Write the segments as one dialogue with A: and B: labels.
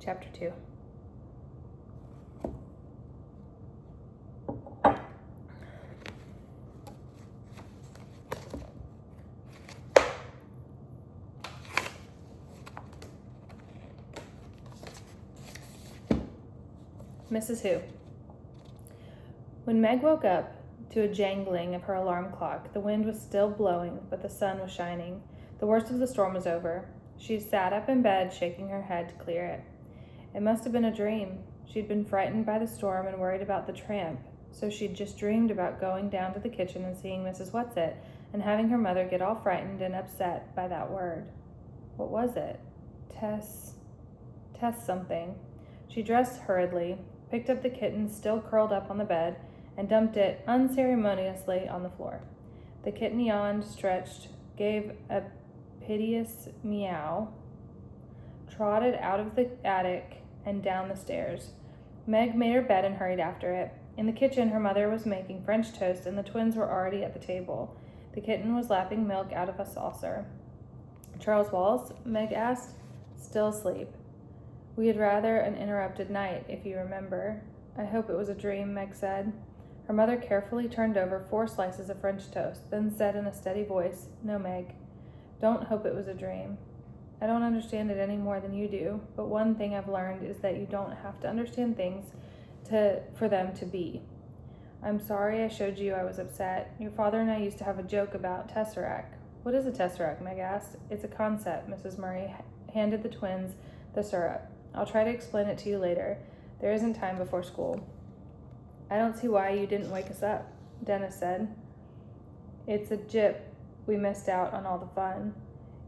A: Chapter 2. Mrs. Who. When Meg woke up to a jangling of her alarm clock, the wind was still blowing, but the sun was shining. The worst of the storm was over. She sat up in bed, shaking her head to clear it. It must have been a dream. She'd been frightened by the storm and worried about the tramp, so she'd just dreamed about going down to the kitchen and seeing Mrs. Whatsit, and having her mother get all frightened and upset by that word. What was it? Tess something. She dressed hurriedly, picked up the kitten still curled up on the bed, and dumped it unceremoniously on the floor. The kitten yawned, stretched, gave a piteous meow, trotted out of the attic and down the stairs. Meg made her bed and hurried after it. In the kitchen, her mother was making French toast, and the twins were already at the table. The kitten was lapping milk out of a saucer. Charles Wallace? Meg asked. Still asleep. We had rather an interrupted night, if you remember. I hope it was a dream, Meg said. Her mother carefully turned over 4 slices of French toast, then said in a steady voice, No, Meg, don't hope it was a dream. I don't understand it any more than you do, but one thing I've learned is that you don't have to understand things for them to be. I'm sorry I showed you I was upset. Your father and I used to have a joke about tesseract. What is a tesseract? Meg asked. It's a concept. Mrs. Murray handed the twins the syrup. I'll try to explain it to you later. There isn't time before school. I don't see why you didn't wake us up, Dennis said. It's a jip. We missed out on all the fun.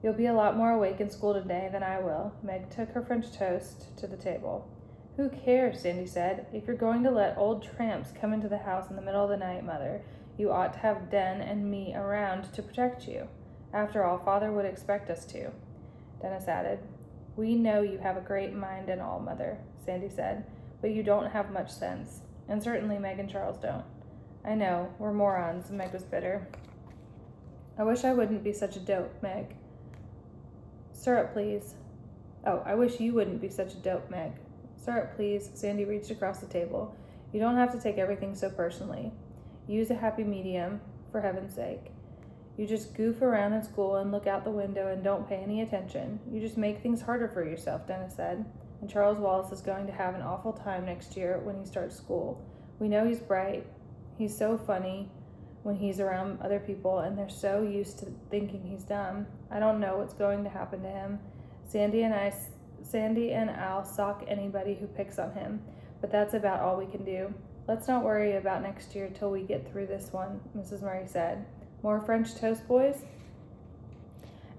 A: You'll be a lot more awake in school today than I will. Meg took her French toast to the table. Who cares, Sandy said. If you're going to let old tramps come into the house in the middle of the night, Mother, you ought to have Den and me around to protect you. After all, Father would expect us to. Dennis added. We know you have a great mind and all, Mother, Sandy said, but you don't have much sense. And certainly Meg and Charles don't. I know, we're morons, Meg was bitter. I wish I wouldn't be such a dope, Meg. Syrup, please. Oh, I wish you wouldn't be such a dope, Meg. Syrup, please. Sandy reached across the table. You don't have to take everything so personally. Use a happy medium, for heaven's sake. You just goof around in school and look out the window and don't pay any attention. You just make things harder for yourself, Dennis said. And Charles Wallace is going to have an awful time next year when he starts school. We know he's bright. He's so funny when he's around other people, and they're so used to thinking he's dumb. I don't know what's going to happen to him. Sandy and I'll sock anybody who picks on him, but that's about all we can do. Let's not worry about next year till we get through this one, Mrs. Murray said. More French toast, boys?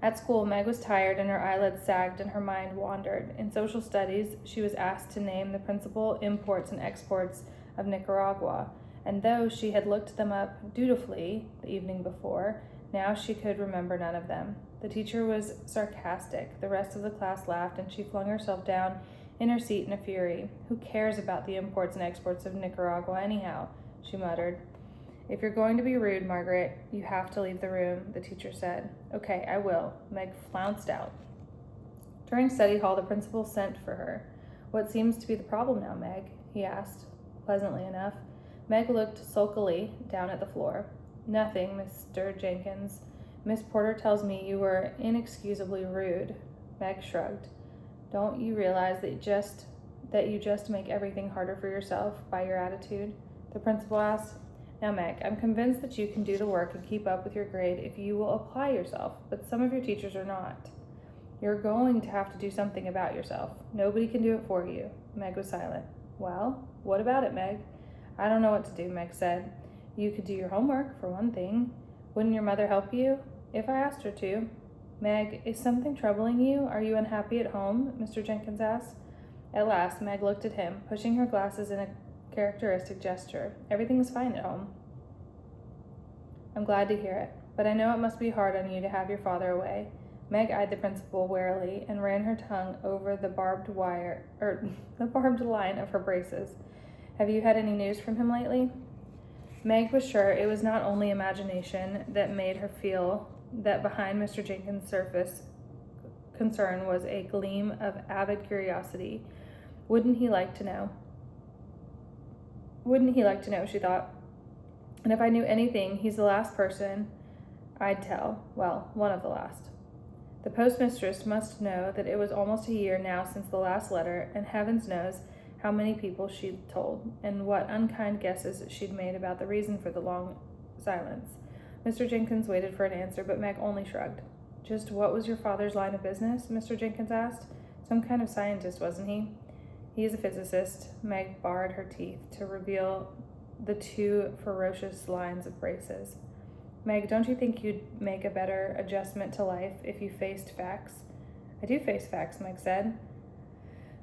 A: At school, Meg was tired and her eyelids sagged and her mind wandered. In social studies, she was asked to name the principal imports and exports of Nicaragua, and though she had looked them up dutifully the evening before, now she could remember none of them. The teacher was sarcastic. The rest of the class laughed, and she flung herself down in her seat in a fury. Who cares about the imports and exports of Nicaragua anyhow? She muttered. If you're going to be rude, Margaret, you have to leave the room, the teacher said. Okay, I will. Meg flounced out. During study hall, the principal sent for her. What seems to be the problem now, Meg? He asked, pleasantly enough. Meg looked sulkily down at the floor. Nothing, Mr. Jenkins. Miss Porter tells me you were inexcusably rude. Meg shrugged. Don't you realize that you just make everything harder for yourself by your attitude? The principal asked. Now, Meg, I'm convinced that you can do the work and keep up with your grade if you will apply yourself, but some of your teachers are not. You're going to have to do something about yourself. Nobody can do it for you. Meg was silent. Well, what about it, Meg? I don't know what to do, Meg said. You could do your homework, for one thing. Wouldn't your mother help you? If I asked her to. Meg, is something troubling you? Are you unhappy at home? Mr. Jenkins asked. At last, Meg looked at him, pushing her glasses in a characteristic gesture. Everything is fine at home. I'm glad to hear it, but I know it must be hard on you to have your father away. Meg eyed the principal warily and ran her tongue over the barbed line of her braces. Have you had any news from him lately? Meg was sure it was not only imagination that made her feel that behind Mr. Jenkins' surface concern was a gleam of avid curiosity. Wouldn't he like to know? Wouldn't he like to know, she thought. And if I knew anything, he's the last person I'd tell. Well, one of the last. The postmistress must know that it was almost a year now since the last letter, and heavens knows how many people she'd told, and what unkind guesses she'd made about the reason for the long silence. Mr. Jenkins waited for an answer, but Meg only shrugged. Just what was your father's line of business? Mr. Jenkins asked. Some kind of scientist, wasn't he? He's a physicist. Meg bared her teeth to reveal the two ferocious lines of braces. Meg, don't you think you'd make a better adjustment to life if you faced facts? I do face facts, Meg said.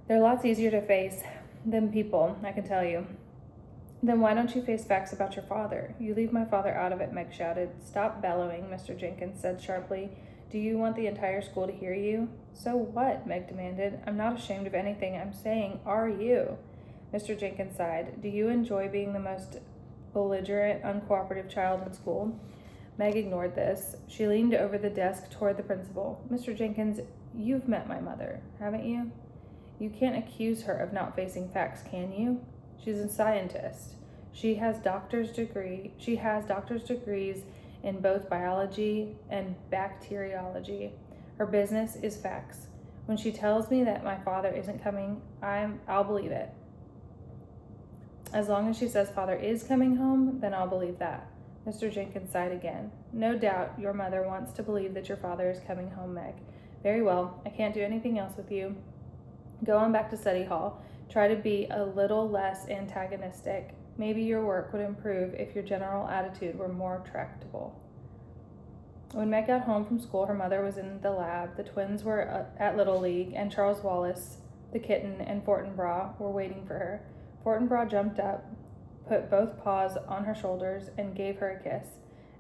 A: They're lots easier to face than people, I can tell you. Then why don't you face facts about your father? You leave my father out of it, Meg shouted. Stop bellowing, Mr. Jenkins said sharply. Do you want the entire school to hear you? So what? Meg demanded. I'm not ashamed of anything I'm saying, are you? Mr. Jenkins sighed. Do you enjoy being the most belligerent, uncooperative child in school? Meg ignored this. She leaned over the desk toward the principal. Mr. Jenkins, you've met my mother, haven't you? You can't accuse her of not facing facts, can you? She's a scientist. She has doctor's degrees in both biology and bacteriology. Her business is facts. When she tells me that my father isn't coming, I'll believe it. As long as she says father is coming home, then I'll believe that. Mr. Jenkins sighed again. No doubt your mother wants to believe that your father is coming home, Meg. Very well, I can't do anything else with you. Go on back to study hall. Try to be a little less antagonistic. Maybe your work would improve if your general attitude were more tractable. When Meg got home from school, her mother was in the lab. The twins were at Little League, and Charles Wallace, the kitten, and Fortinbras were waiting for her. Fortinbras jumped up, put both paws on her shoulders, and gave her a kiss,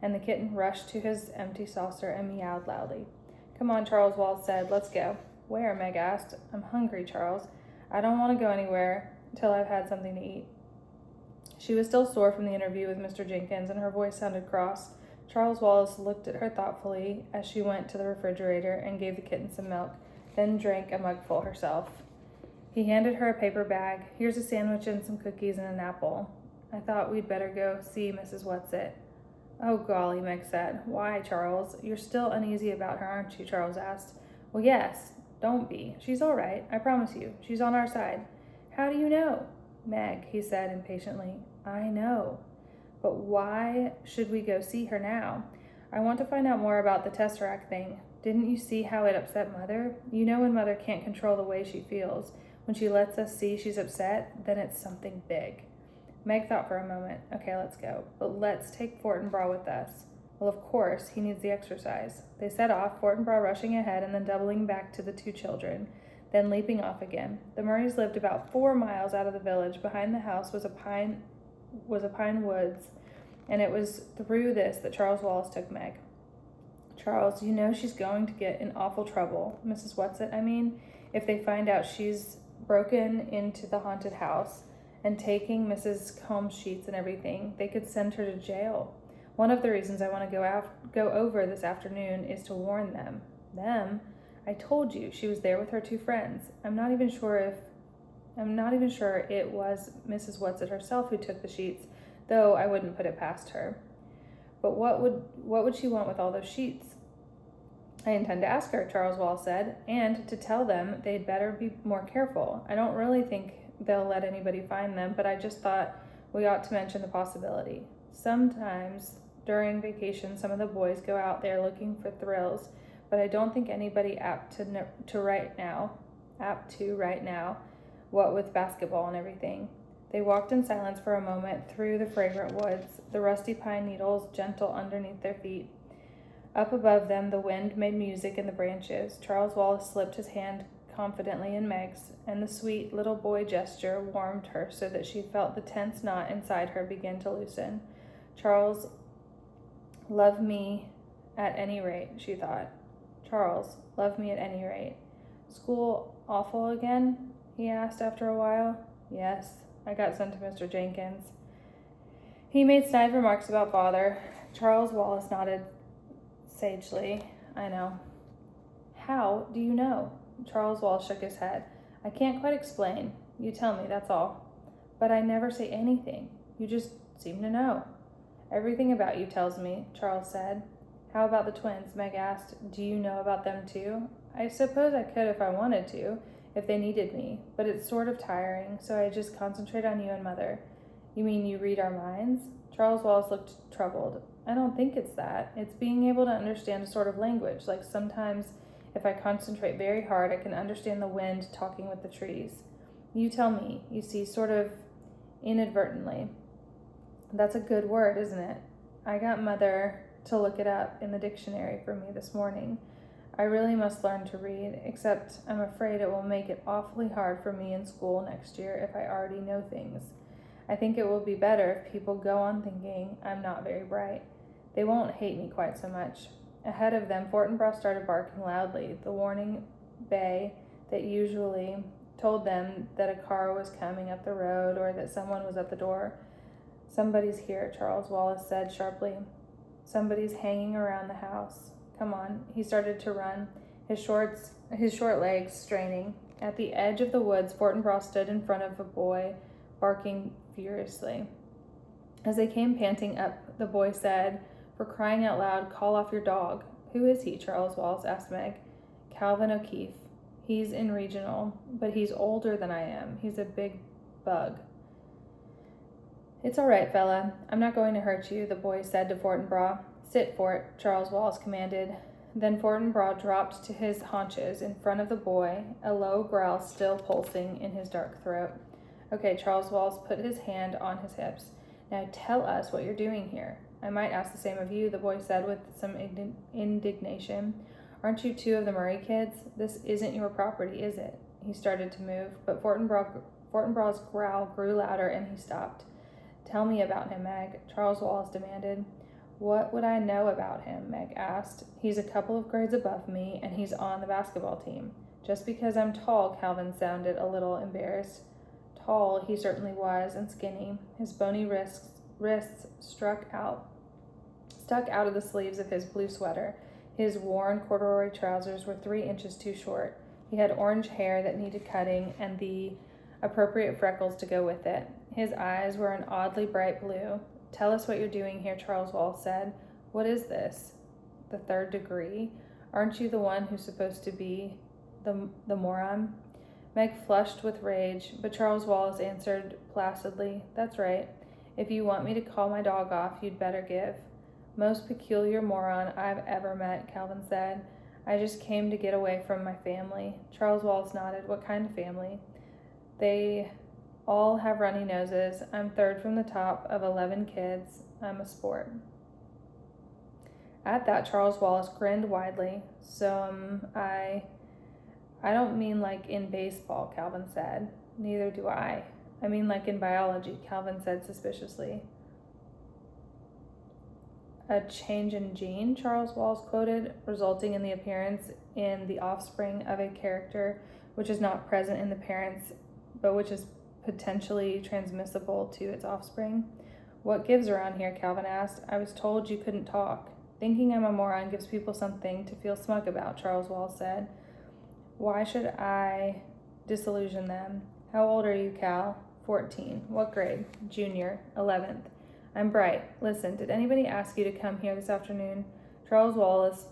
A: and the kitten rushed to his empty saucer and meowed loudly. Come on, Charles Wallace said. Let's go. Where? Meg asked. I'm hungry, Charles. I don't want to go anywhere till I've had something to eat. She was still sore from the interview with Mr. Jenkins, and her voice sounded cross. Charles Wallace looked at her thoughtfully as she went to the refrigerator and gave the kitten some milk, then drank a mugful herself. He handed her a paper bag. Here's a sandwich and some cookies and an apple. I thought we'd better go see Mrs. Whatsit. Oh, golly, Meg said. Why, Charles? You're still uneasy about her, aren't you? Charles asked. Well, yes. Don't be. She's all right. I promise you. She's on our side. How do you know? Meg, he said impatiently. I know. But why should we go see her now? I want to find out more about the Tesseract thing. Didn't you see how it upset Mother? You know when Mother can't control the way she feels. When she lets us see she's upset, then it's something big. Meg thought for a moment. Okay, let's go. But let's take Fortinbras with us. Well, of course, he needs the exercise. They set off, Fortinbras rushing ahead and then doubling back to the two children, then leaping off again. The Murrays lived about 4 miles out of the village. Behind the house was a pine woods, and it was through this that Charles Wallace took Meg. Charles, you know she's going to get in awful trouble. Mrs. Whatsit, I mean, if they find out she's broken into the haunted house and taking Mrs. Combs' sheets and everything, they could send her to jail. One of the reasons I want to go over this afternoon is to warn them. Them? I told you she was there with her 2 friends. I'm not even sure it was Mrs. Whatsit herself who took the sheets, though I wouldn't put it past her. But what would she want with all those sheets? I intend to ask her, Charles Wallace said, and to tell them they'd better be more careful. I don't really think they'll let anybody find them, but I just thought we ought to mention the possibility. Sometimes during vacation, some of the boys go out there looking for thrills, but I don't think anybody apt to right now, what with basketball and everything. They walked in silence for a moment through the fragrant woods, the rusty pine needles gentle underneath their feet. Up above them, the wind made music in the branches. Charles Wallace slipped his hand confidently in Meg's, and the sweet little boy gesture warmed her so that she felt the tense knot inside her begin to loosen. Charles, love me at any rate, she thought. Charles, love me at any rate. School awful again? He asked after a while. Yes, I got sent to Mr. Jenkins. He made snide remarks about father. Charles Wallace nodded sagely. I know. How do you know? Charles Wallace shook his head. I can't quite explain. You tell me, that's all. But I never say anything. You just seem to know. Everything about you tells me, Charles said. How about the twins? Meg asked. Do you know about them too? I suppose I could if I wanted to, if they needed me, but it's sort of tiring, so I just concentrate on you and Mother. You mean you read our minds? Charles Wallace looked troubled. I don't think it's that. It's being able to understand a sort of language, like sometimes if I concentrate very hard, I can understand the wind talking with the trees. You tell me, you see, sort of inadvertently. That's a good word, isn't it? I got Mother to look it up in the dictionary for me this morning. I really must learn to read, except I'm afraid it will make it awfully hard for me in school next year if I already know things. I think it will be better if people go on thinking I'm not very bright. They won't hate me quite so much. Ahead of them, Fortinbras started barking loudly, the warning bay that usually told them that a car was coming up the road or that someone was at the door. Somebody's here, Charles Wallace said sharply. Somebody's hanging around the house. Come on. He started to run, his short legs straining. At the edge of the woods, Fortinbras stood in front of a boy, barking furiously. As they came panting up, the boy said, For crying out loud, call off your dog. Who is he? Charles Wallace asked Meg. Calvin O'Keefe. He's in regional, but he's older than I am. He's a big bug. It's all right, fella. I'm not going to hurt you, the boy said to Fortinbras. Sit, Fort, Charles Wallace commanded. Then Fortinbras dropped to his haunches in front of the boy, a low growl still pulsing in his dark throat. Okay, Charles Wallace put his hand on his hips. Now tell us what you're doing here. I might ask the same of you, the boy said with some indignation. Aren't you two of the Murray kids? This isn't your property, is it? He started to move, but Fortinbras' growl grew louder and he stopped. Tell me about him, Meg, Charles Wallace demanded. What would I know about him? Meg asked. He's a couple of grades above me, and he's on the basketball team. Just because I'm tall, Calvin sounded a little embarrassed. Tall he certainly was, and skinny. His bony wrists stuck out of the sleeves of his blue sweater. His worn corduroy trousers were 3 inches too short. He had orange hair that needed cutting, and the appropriate freckles to go with it. His eyes were an oddly bright blue. Tell us what you're doing here, Charles Wallace said. What is this? The 3rd degree? Aren't you the one who's supposed to be the moron? Meg flushed with rage, but Charles Wallace answered placidly, That's right. If you want me to call my dog off, you'd better give. Most peculiar moron I've ever met, Calvin said. I just came to get away from my family. Charles Wallace nodded. What kind of family? They all have runny noses. I'm 3rd from the top of 11 kids. I'm a sport. At that, Charles Wallace grinned widely. So I don't mean like in baseball, Calvin said. Neither do I. I mean like in biology, Calvin said suspiciously. A change in gene, Charles Wallace quoted, resulting in the appearance in the offspring of a character which is not present in the parents, but which is potentially transmissible to its offspring. What gives around here? Calvin asked. I was told you couldn't talk. Thinking I'm a moron gives people something to feel smug about, Charles Wallace said. Why should I disillusion them? How old are you, Cal? 14. What grade? Junior. 11th. I'm bright. Listen, did anybody ask you to come here this afternoon? Charles Wallace,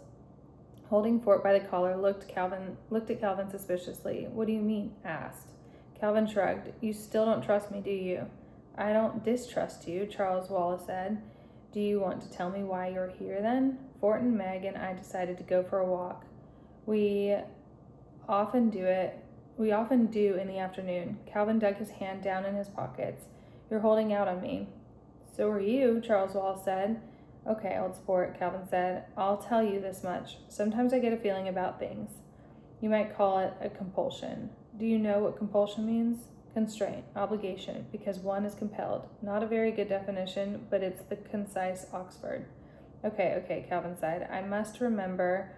A: holding Fort by the collar, looked at Calvin suspiciously. What do you mean? Asked. Calvin shrugged. You still don't trust me, do you? I don't distrust you, Charles Wallace said. Do you want to tell me why you're here then? Fort and Meg and I decided to go for a walk. We often do in the afternoon. Calvin dug his hand down in his pockets. You're holding out on me. So are you, Charles Wallace said. Okay, old sport, Calvin said. I'll tell you this much. Sometimes I get a feeling about things. You might call it a compulsion. Do you know what compulsion means? Constraint, obligation, because one is compelled. Not a very good definition, but it's the concise Oxford. Okay, Calvin sighed. I must remember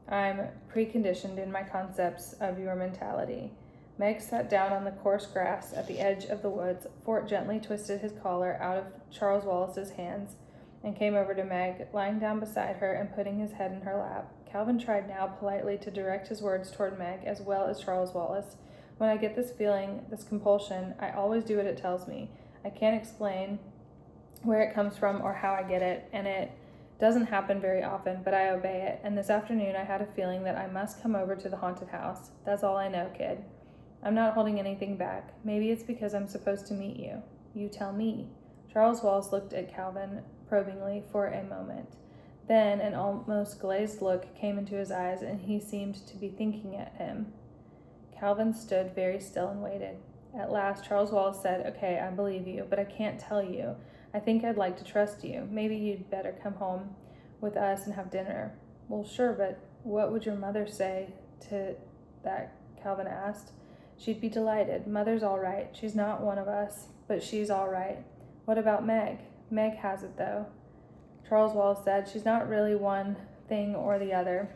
A: I'm preconditioned in my concepts of your mentality. Meg sat down on the coarse grass at the edge of the woods. Fort gently twisted his collar out of Charles Wallace's hands and came over to Meg, lying down beside her and putting his head in her lap. Calvin tried now politely to direct his words toward Meg as well as Charles Wallace, When I get this feeling, this compulsion, I always do what it tells me. I can't explain where it comes from or how I get it, and it doesn't happen very often, but I obey it. And this afternoon I had a feeling that I must come over to the haunted house. That's all I know, kid. I'm not holding anything back. Maybe it's because I'm supposed to meet you. You tell me. Charles Wallace looked at Calvin probingly for a moment. Then an almost glazed look came into his eyes, and he seemed to be thinking at him. Calvin stood very still and waited. At last, Charles Wallace said, "Okay, I believe you, but I can't tell you. I think I'd like to trust you. Maybe you'd better come home with us and have dinner." "Well, sure, but what would your mother say to that?" Calvin asked. "She'd be delighted. Mother's all right. She's not one of us, but she's all right." "What about Meg?" "Meg has it, though," Charles Wallace said. "She's not really one thing or the other."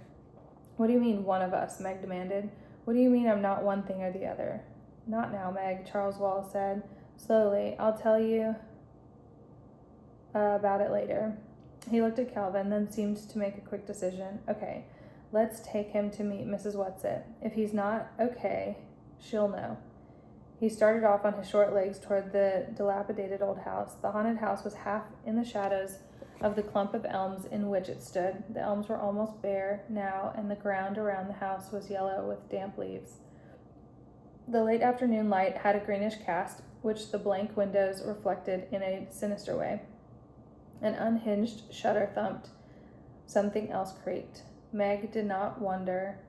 A: "What do you mean, one of us?" Meg demanded. "What do you mean I'm not one thing or the other?" "Not now, Meg," Charles Wallace said slowly. "I'll tell you about it later." He looked at Calvin, then seemed to make a quick decision. "Okay, let's take him to meet Mrs. Whatsit. If he's not okay, she'll know." He started off on his short legs toward the dilapidated old house. The haunted house was half in the shadows of the clump of elms in which it stood. The elms were almost bare now, and the ground around the house was yellow with damp leaves. The late afternoon light had a greenish cast, which the blank windows reflected in a sinister way. An unhinged shutter thumped. Something else creaked. Meg did not wonder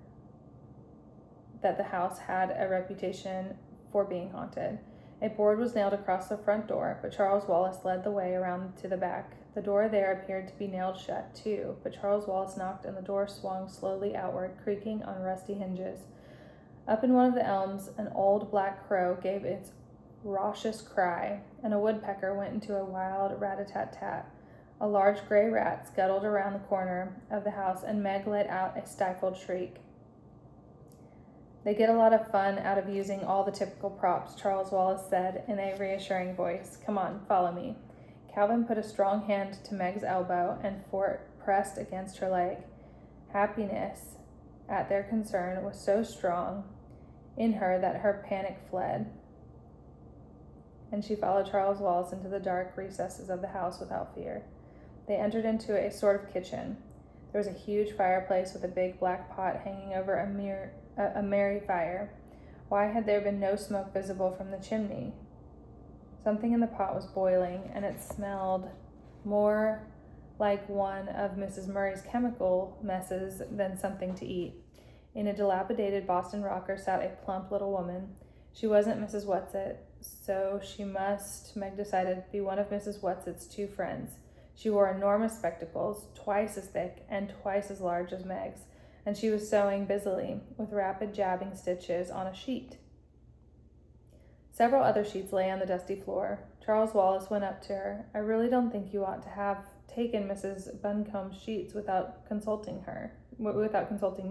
A: that the house had a reputation for being haunted. A board was nailed across the front door, but Charles Wallace led the way around to the back. The door there appeared to be nailed shut, too, but Charles Wallace knocked and the door swung slowly outward, creaking on rusty hinges. Up in one of the elms, an old black crow gave its raucous cry, and a woodpecker went into a wild rat-a-tat-tat. A large gray rat scuttled around the corner of the house, and Meg let out a stifled shriek. "They get a lot of fun out of using all the typical props," Charles Wallace said in a reassuring voice. "Come on, follow me." Calvin put a strong hand to Meg's elbow, and Fort pressed against her leg. Happiness at their concern was so strong in her that her panic fled, and she followed Charles Wallace into the dark recesses of the house without fear. They entered into a sort of kitchen. There was a huge fireplace with a big black pot hanging over a merry fire. Why had there been no smoke visible from the chimney? Something in the pot was boiling, and it smelled more like one of Mrs. Murray's chemical messes than something to eat. In a dilapidated Boston rocker sat a plump little woman. She wasn't Mrs. Whatsit, so she must, Meg decided, be one of Mrs. Whatsit's two friends. She wore enormous spectacles, twice as thick and twice as large as Meg's, and she was sewing busily, with rapid jabbing stitches on a sheet. Several other sheets lay on the dusty floor. Charles Wallace went up to her. "I really don't think you ought to have taken Mrs. Buncombe's sheets without consulting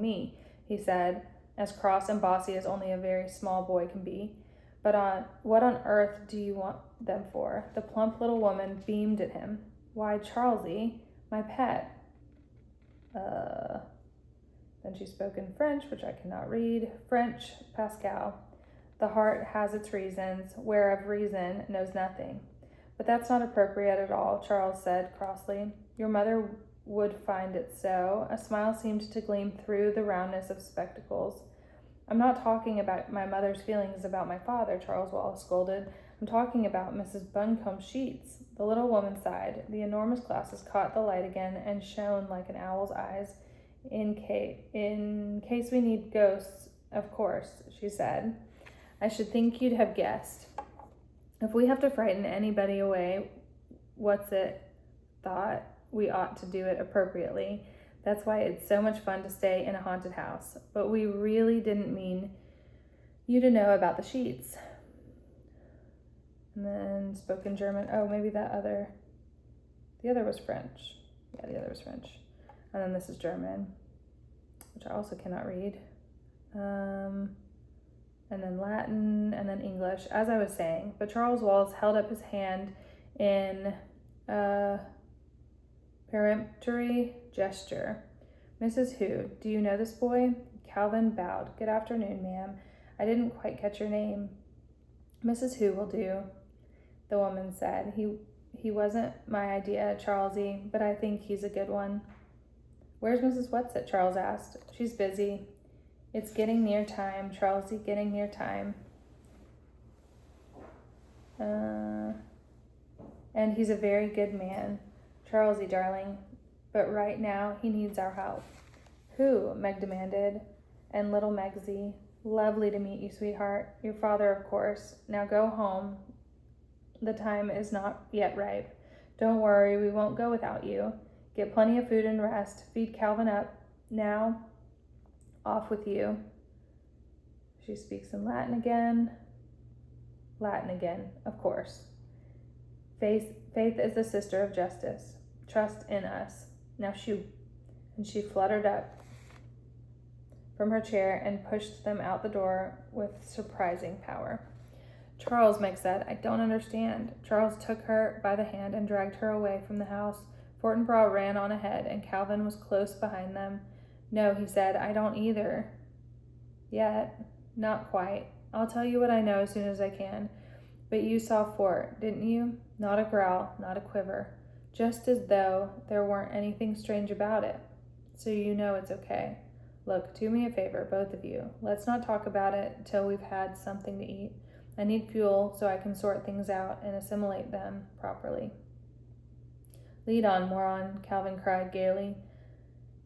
A: me," he said, as cross and bossy as only a very small boy can be. "But what on earth do you want them for?" The plump little woman beamed at him. "Why, Charlesy, my pet." Then she spoke in French, which I cannot read. "French, Pascal. The heart has its reasons, whereof reason knows nothing." "But that's not appropriate at all," Charles said crossly. "Your mother would find it so." A smile seemed to gleam through the roundness of spectacles. "I'm not talking about my mother's feelings about my father," Charles Wallace scolded. "I'm talking about Mrs. Buncombe's sheets." The little woman sighed. The enormous glasses caught the light again and shone like an owl's eyes. In case we need ghosts, of course," she said. "I should think you'd have guessed. If we have to frighten anybody away, Whatsit thought we ought to do it appropriately. That's why it's so much fun to stay in a haunted house. But we really didn't mean you to know about the sheets." And then spoke in German. Oh, maybe the other was French. Yeah, the other was French. And then this is German, which I also cannot read. And then Latin, and then English, as I was saying. But Charles Wallace held up his hand in a peremptory gesture. "Mrs. Who? Do you know this boy?" Calvin bowed. "Good afternoon, ma'am. I didn't quite catch your name." "Mrs. Who will do," the woman said. He wasn't my idea, Charlesy, but I think he's a good one." "Where's Mrs. Whatsit?" Charles asked. "She's busy." "It's getting near time, Charlesy, getting near time." And he's a very good man, Charlesy, darling, but right now he needs our help." "Who?" Meg demanded. "And little Megsy. Lovely to meet you, sweetheart. Your father, of course. Now go home. The time is not yet ripe. Don't worry, we won't go without you. Get plenty of food and rest. Feed Calvin up. Now, off with you." She speaks in Latin again. Latin again, of course. Faith is the sister of justice. Trust in us. Now shoo." And she fluttered up from her chair and pushed them out the door with surprising power. "Charles," Meg said, "I don't understand." Charles took her by the hand and dragged her away from the house. Fortinbras ran on ahead, and Calvin was close behind them. "No," he said, "I don't either. Yet. Not quite. I'll tell you what I know as soon as I can. But you saw Fort, didn't you? Not a growl, not a quiver. Just as though there weren't anything strange about it. So you know it's okay. Look, do me a favor, both of you. Let's not talk about it till we've had something to eat. I need fuel so I can sort things out and assimilate them properly." "Lead on, moron," Calvin cried gaily.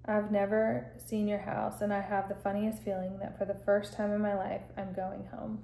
A: "I've never seen your house, and I have the funniest feeling that for the first time in my life I'm going home."